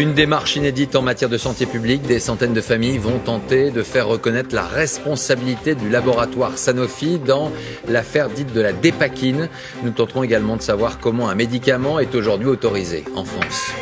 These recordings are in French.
Une démarche inédite en matière de santé publique. Des centaines de familles vont tenter de faire reconnaître la responsabilité du laboratoire Sanofi dans l'affaire dite de la dépakine. Nous tenterons également de savoir comment un médicament est aujourd'hui autorisé en France.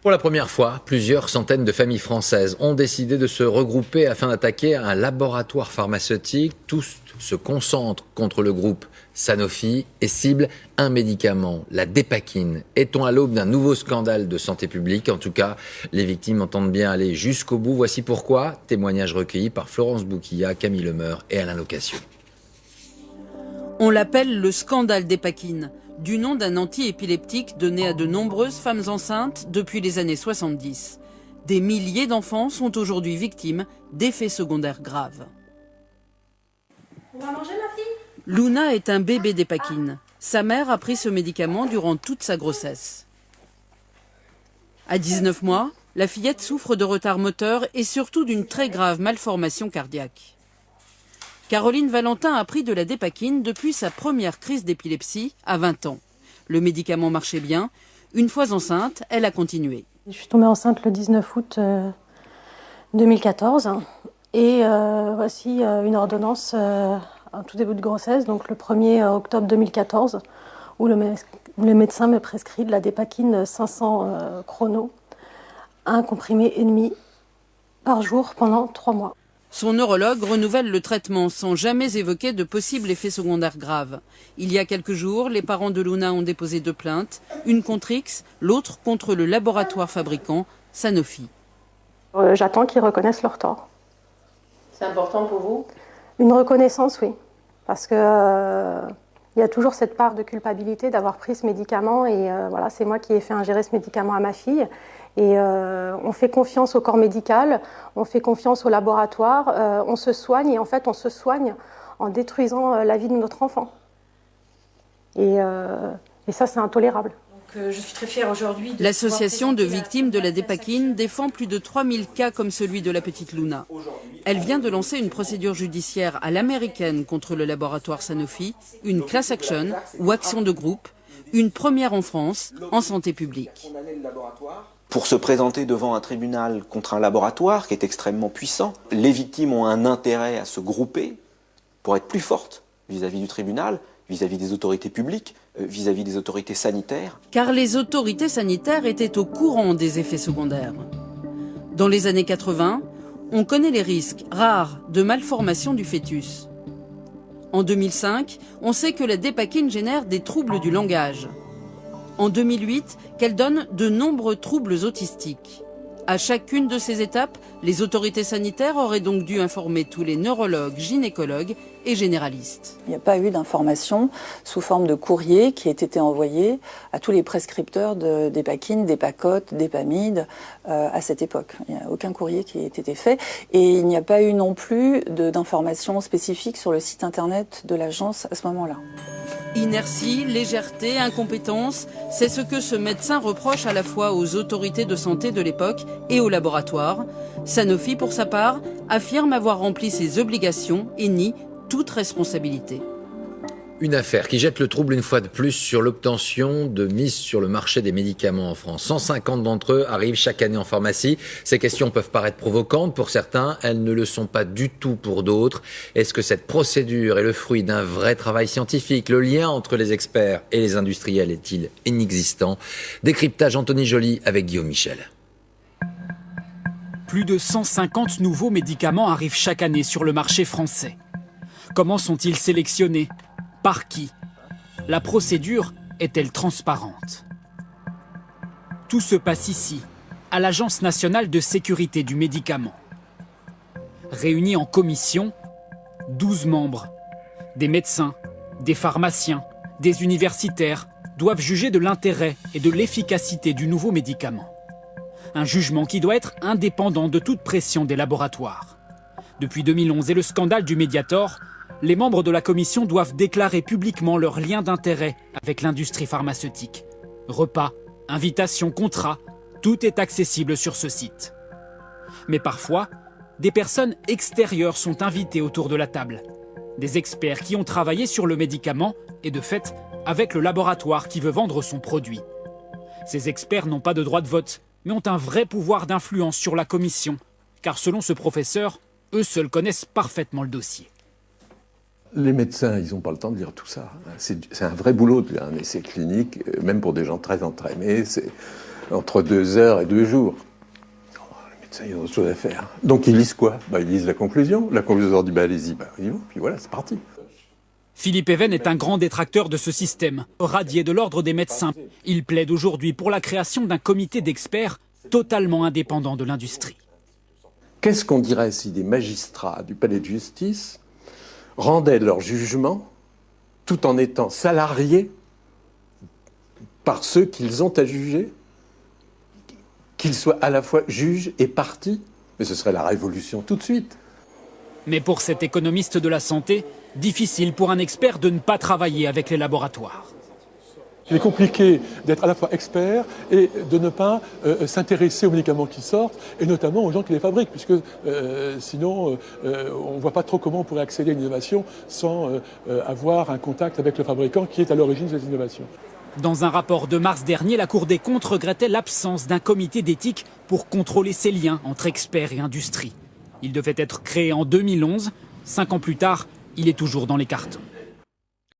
Pour la première fois, plusieurs centaines de familles françaises ont décidé de se regrouper afin d'attaquer un laboratoire pharmaceutique. Tous se concentrent contre le groupe Sanofi et ciblent un médicament, la dépakine. Est-on à l'aube d'un nouveau scandale de santé publique? En tout cas, les victimes entendent bien aller jusqu'au bout. Voici pourquoi. Témoignage recueilli par Florence Bouquilla, Camille Lemeur et Alain Location. On l'appelle le scandale dépakine, du nom d'un anti-épileptique donné à de nombreuses femmes enceintes depuis les années 70. Des milliers d'enfants sont aujourd'hui victimes d'effets secondaires graves. On va manger, ma fille? Luna est un bébé dépakine. Sa mère a pris ce médicament durant toute sa grossesse. À 19 mois, la fillette souffre de retard moteur et surtout d'une très grave malformation cardiaque. Caroline Valentin a pris de la dépakine depuis sa première crise d'épilepsie à 20 ans. Le médicament marchait bien. Une fois enceinte, elle a continué. Je suis tombée enceinte le 19 août 2014 et voici une ordonnance en tout début de grossesse, donc le 1er octobre 2014, où le médecin me prescrit de la dépakine 500 chrono, un comprimé et demi par jour pendant 3 mois. Son neurologue renouvelle le traitement sans jamais évoquer de possibles effets secondaires graves. Il y a quelques jours, les parents de Luna ont déposé 2 plaintes, une contre X, l'autre contre le laboratoire fabricant, Sanofi. J'attends qu'ils reconnaissent leur tort. C'est important pour vous? Une reconnaissance, oui. Parce que il y a toujours cette part de culpabilité d'avoir pris ce médicament. Et voilà, c'est moi qui ai fait ingérer ce médicament à ma fille. Et on fait confiance au corps médical, on fait confiance au laboratoire, on se soigne. Et en fait, on se soigne en détruisant la vie de notre enfant. Et ça, c'est intolérable. Je suis très fière aujourd'hui. L'association de victimes de la dépakine défend plus de 3000 cas comme celui de la petite Luna. Elle vient de lancer une procédure judiciaire à l'américaine contre le laboratoire Sanofi, une class action ou action de groupe, une première en France en santé publique. Pour se présenter devant un tribunal contre un laboratoire qui est extrêmement puissant, les victimes ont un intérêt à se grouper pour être plus fortes vis-à-vis du tribunal, vis-à-vis des autorités publiques, vis-à-vis des autorités sanitaires. Car les autorités sanitaires étaient au courant des effets secondaires. Dans les années 80, on connaît les risques rares de malformation du fœtus. En 2005, on sait que la dépakine génère des troubles du langage. En 2008, qu'elle donne de nombreux troubles autistiques. À chacune de ces étapes, les autorités sanitaires auraient donc dû informer tous les neurologues, gynécologues et généralistes. Il n'y a pas eu d'information sous forme de courrier qui ait été envoyé à tous les prescripteurs de dépakine, d'épacote, d'épamide à cette époque. Il n'y a aucun courrier qui ait été fait et il n'y a pas eu non plus d'informations spécifiques sur le site internet de l'agence à ce moment-là. Inertie, légèreté, incompétence, c'est ce que ce médecin reproche à la fois aux autorités de santé de l'époque et au laboratoire. Sanofi, pour sa part, affirme avoir rempli ses obligations et nie toute responsabilité. Une affaire qui jette le trouble une fois de plus sur l'obtention de mise sur le marché des médicaments en France. 150 d'entre eux arrivent chaque année en pharmacie. Ces questions peuvent paraître provocantes pour certains, elles ne le sont pas du tout pour d'autres. Est-ce que cette procédure est le fruit d'un vrai travail scientifique? Le lien entre les experts et les industriels est-il inexistant? Décryptage Anthony Joly avec Guillaume Michel. Plus de 150 nouveaux médicaments arrivent chaque année sur le marché français. Comment sont-ils sélectionnés? Par qui? La procédure est-elle transparente? Tout se passe ici, à l'Agence nationale de sécurité du médicament. Réunis en commission, 12 membres, des médecins, des pharmaciens, des universitaires doivent juger de l'intérêt et de l'efficacité du nouveau médicament. Un jugement qui doit être indépendant de toute pression des laboratoires. Depuis 2011 et le scandale du Mediator, les membres de la commission doivent déclarer publiquement leur lien d'intérêt avec l'industrie pharmaceutique. Repas, invitations, contrats, tout est accessible sur ce site. Mais parfois, des personnes extérieures sont invitées autour de la table. Des experts qui ont travaillé sur le médicament et de fait avec le laboratoire qui veut vendre son produit. Ces experts n'ont pas de droit de vote, mais ont un vrai pouvoir d'influence sur la commission, car selon ce professeur, eux seuls connaissent parfaitement le dossier. Les médecins, ils n'ont pas le temps de lire tout ça. C'est un vrai boulot de lire un essai clinique, même pour des gens très entraînés, c'est entre 2 heures et 2 jours. Les médecins, ils ont autre chose à faire. Donc ils lisent quoi? Ils lisent la conclusion. La conclusion leur dit allez-y, on y va, puis voilà, c'est parti. Philippe Even est un grand détracteur de ce système, radié de l'ordre des médecins. Il plaide aujourd'hui pour la création d'un comité d'experts totalement indépendant de l'industrie. Qu'est-ce qu'on dirait si des magistrats du palais de justice rendaient leur jugement tout en étant salariés par ceux qu'ils ont à juger, qu'ils soient à la fois juges et parties? Mais ce serait la révolution tout de suite. Mais pour cet économiste de la santé, difficile pour un expert de ne pas travailler avec les laboratoires. Il est compliqué d'être à la fois expert et de ne pas s'intéresser aux médicaments qui sortent, et notamment aux gens qui les fabriquent, puisque sinon on ne voit pas trop comment on pourrait accéder à une innovation sans avoir un contact avec le fabricant qui est à l'origine de ces innovations. Dans un rapport de mars dernier, la Cour des comptes regrettait l'absence d'un comité d'éthique pour contrôler ces liens entre experts et industrie. Il devait être créé en 2011. 5 ans plus tard, il est toujours dans les cartons.